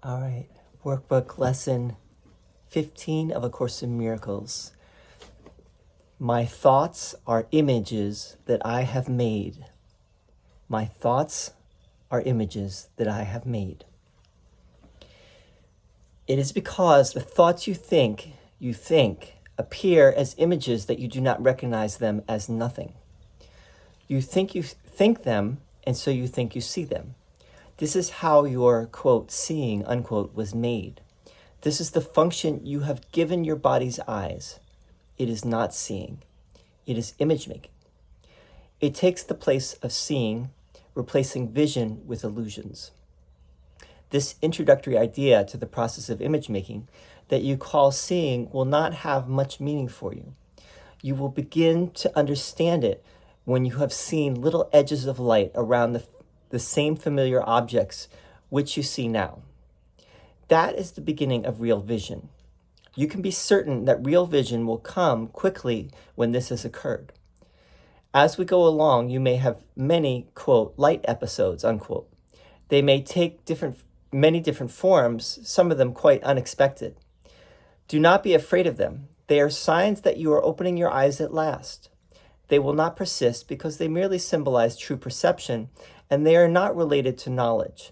All right, Workbook Lesson 15 of A Course in Miracles. My thoughts are images that I have made. My thoughts are images that I have made. It is because the thoughts you think, appear as images that you do not recognize them as nothing. You think them, and so you think you see them. This is how your, quote, seeing, unquote, was made. This is the function you have given your body's eyes. It is not seeing. It is image making. It takes the place of seeing, replacing vision with illusions. This introductory idea to the process of image making that you call seeing will not have much meaning for you. You will begin to understand it when you have seen little edges of light around the same familiar objects which you see now. That is the beginning of real vision. You can be certain that real vision will come quickly when this has occurred. As we go along, you may have many, quote, light episodes, unquote. They may take many different forms, some of them quite unexpected. Do not be afraid of them. They are signs that you are opening your eyes at last. They will not persist because they merely symbolize true perception, and they are not related to knowledge.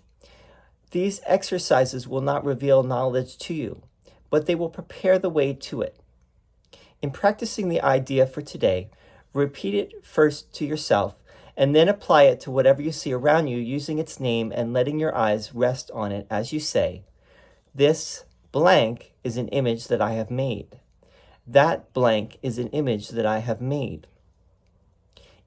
These exercises will not reveal knowledge to you, but they will prepare the way to it. In practicing the idea for today, repeat it first to yourself, and then apply it to whatever you see around you using its name and letting your eyes rest on it as you say, "This blank is an image that I have made. That blank is an image that I have made."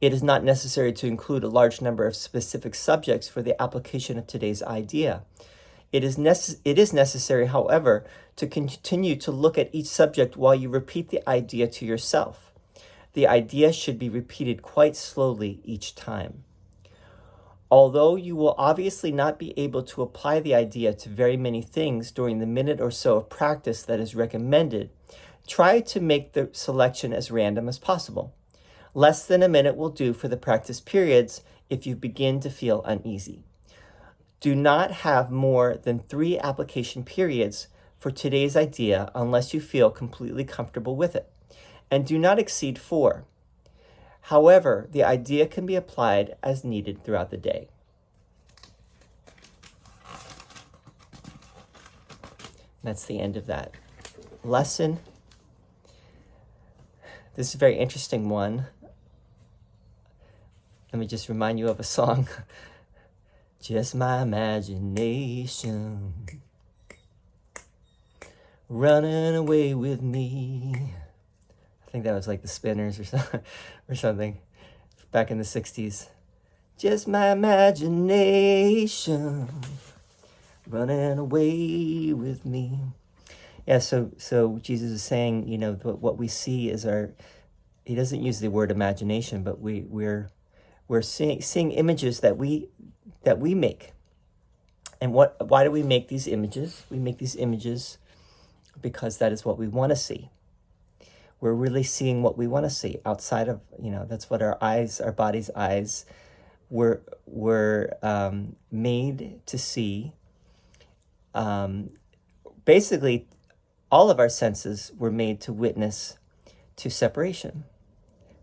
It is not necessary to include a large number of specific subjects for the application of today's idea. It is necessary, however, to continue to look at each subject while you repeat the idea to yourself. The idea should be repeated quite slowly each time. Although you will obviously not be able to apply the idea to very many things during the minute or so of practice that is recommended, try to make the selection as random as possible. Less than a minute will do for the practice periods if you begin to feel uneasy. Do not have more than 3 application periods for today's idea unless you feel completely comfortable with it, and do not exceed 4. However, the idea can be applied as needed throughout the day. That's the end of that lesson. This is a very interesting one. Let me just remind you of a song. Just my imagination running away with me. I think that was like the Spinners or something back in the 60s. Just my imagination running away with me. Yeah, so Jesus is saying, what we see is he doesn't use the word imagination, but we're seeing images that we make. And why do we make these images? We make these images because that is what we want to see. We're really seeing what we want to see outside of, that's what our body's eyes were made to see. Basically, all of our senses were made to witness to separation.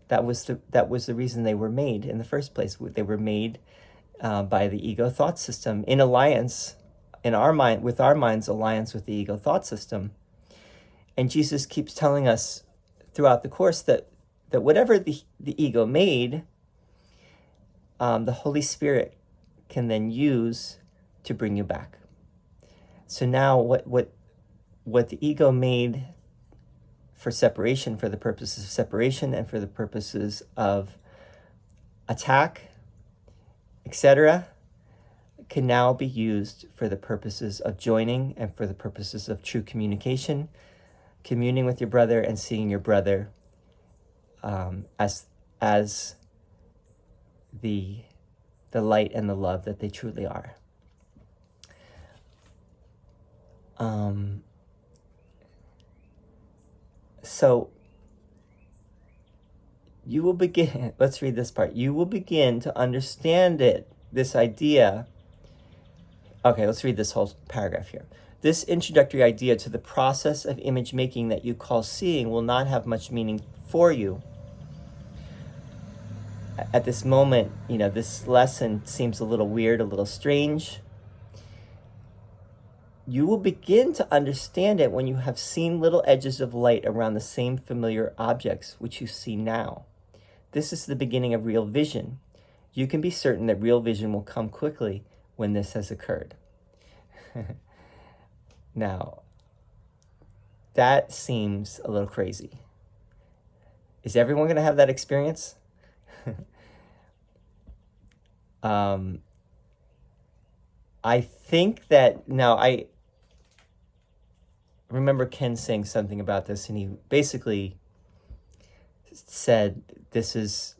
That was the reason they were made in the first place. They were made by the ego thought system in alliance, with our mind's alliance with the ego thought system. And Jesus keeps telling us throughout the Course that whatever the ego made, the Holy Spirit can then use to bring you back. So now what the ego made for separation, for the purposes of separation and for the purposes of attack, etc., can now be used for the purposes of joining and for the purposes of true communication, communing with your brother and seeing your brother as the light and the love that they truly are. So you will begin, let's read this part. You will begin to understand this idea Okay, let's read this whole paragraph here. This introductory idea to the process of image making that you call seeing will not have much meaning for you. At this moment, this lesson seems a little weird, a little strange. You will begin to understand it when you have seen little edges of light around the same familiar objects which you see now. This is the beginning of real vision. You can be certain that real vision will come quickly when this has occurred. Now, that seems a little crazy. Is everyone going to have that experience? I think that now I remember Ken saying something about this, and he basically said this is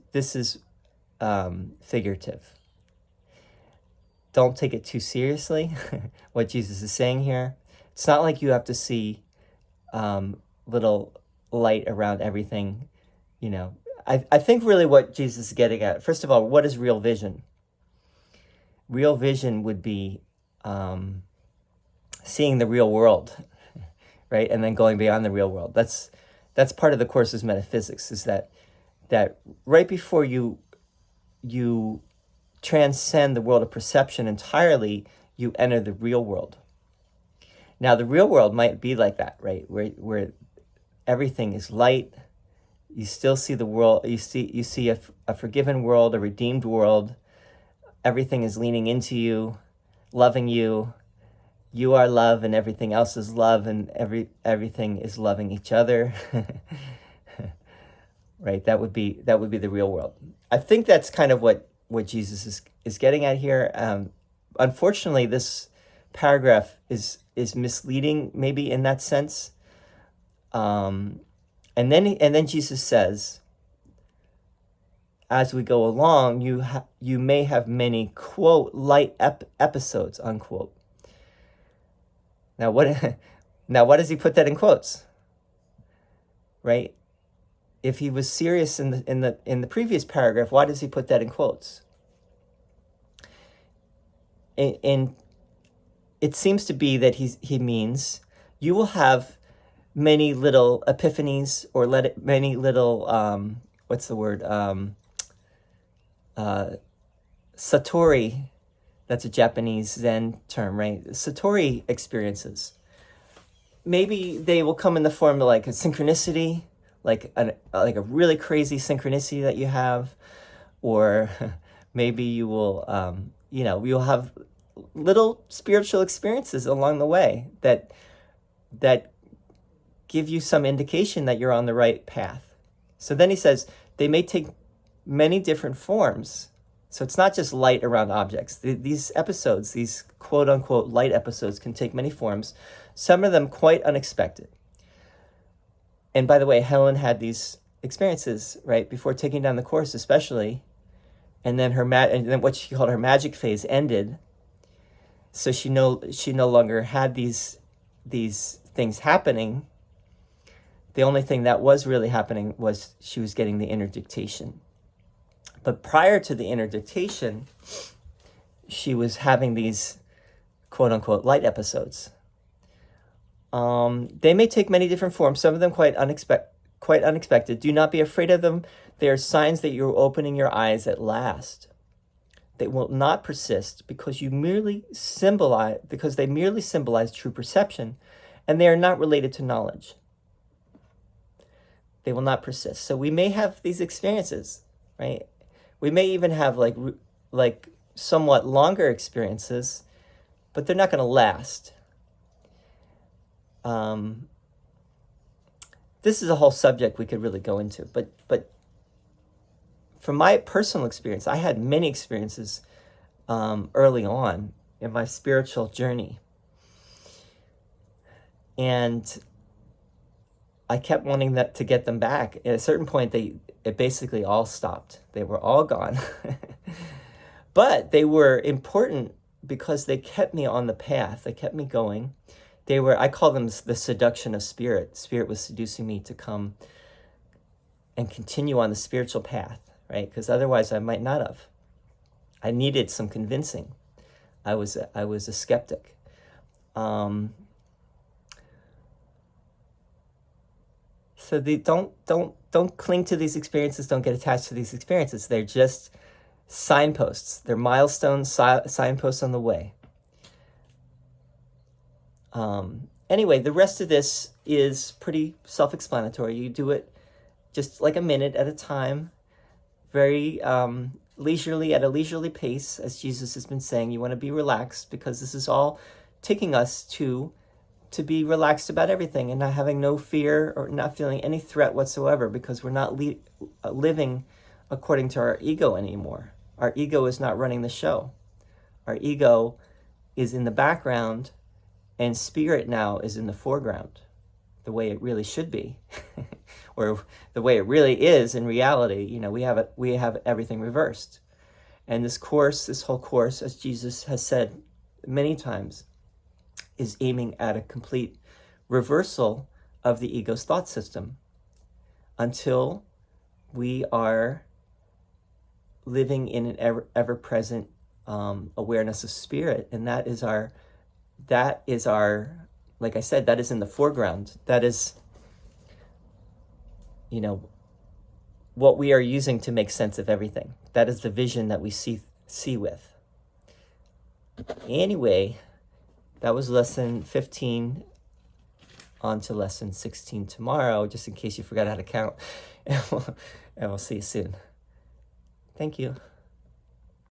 figurative. Don't take it too seriously. What Jesus is saying here. It's not like you have to see little light around everything. I think really what Jesus is getting at, first of all, what is real vision? Real vision would be seeing the real world, right? And then going beyond the real world. That's part of the Course's metaphysics, is that right before you transcend the world of perception entirely, you enter the real world. Now, the real world might be like that, right? Where everything is light. You still see the world. You see a forgiven world, a redeemed world. Everything is leaning into you, loving you. You are love, and everything else is love, and everything is loving each other. Right? That would be the real world. I think that's kind of what Jesus is getting at here. Unfortunately, this paragraph is misleading, maybe in that sense. And then Jesus says, as we go along, you may have many, quote, light episodes, unquote. Now what does he put that in quotes? Right? If he was serious in the previous paragraph, why does he put that in quotes? And it seems to be that he means you will have many little epiphanies, or many little Satori. That's a Japanese Zen term, right? Satori experiences. Maybe they will come in the form of like a synchronicity, like a really crazy synchronicity that you have, or maybe you will, you'll have little spiritual experiences along the way that give you some indication that you're on the right path. So then he says they may take many different forms. So it's not just light around objects. These episodes, these quote unquote light episodes, can take many forms, some of them quite unexpected. And by the way, Helen had these experiences, right, before taking down the Course, especially, and then and then what she called her magic phase ended. So she no longer had these things happening. The only thing that was really happening was she was getting the inner dictation. But prior to the inner dictation, she was having these quote unquote light episodes. They may take many different forms, some of them quite unexpected. Do not be afraid of them. They are signs that you're opening your eyes at last. They will not persist because they merely symbolize true perception, and they are not related to knowledge. They will not persist. So we may have these experiences, right? We may even have like somewhat longer experiences, but they're not going to last. This is a whole subject we could really go into, but from my personal experience, I had many experiences early on in my spiritual journey. And I kept wanting to get them back. At a certain point, it basically all stopped. They were all gone. But they were important because they kept me on the path. They kept me going. I call them the seduction of spirit. Spirit was seducing me to come and continue on the spiritual path, right? Because otherwise I might not have. I needed some convincing. I was a skeptic. So don't cling to these experiences. Don't get attached to these experiences. They're just signposts. They're milestones, signposts on the way. Anyway, the rest of this is pretty self-explanatory. You do it just like a minute at a time, very leisurely, at a leisurely pace, as Jesus has been saying. You want to be relaxed, because this is all taking us to be relaxed about everything and not having no fear or not feeling any threat whatsoever, because we're not living according to our ego anymore. Our ego is not running the show. Our ego is in the background, and spirit now is in the foreground, the way it really should be, or the way it really is in reality. You know, we have everything reversed. And this whole course, as Jesus has said many times, is aiming at a complete reversal of the ego's thought system, until we are living in an ever-present awareness of spirit. And that is our, like I said, that is in the foreground. That is, you know, what we are using to make sense of everything. That is the vision that we see with. Anyway, that was lesson 15. On to lesson 16 tomorrow, just in case you forgot how to count. And we'll see you soon. Thank you.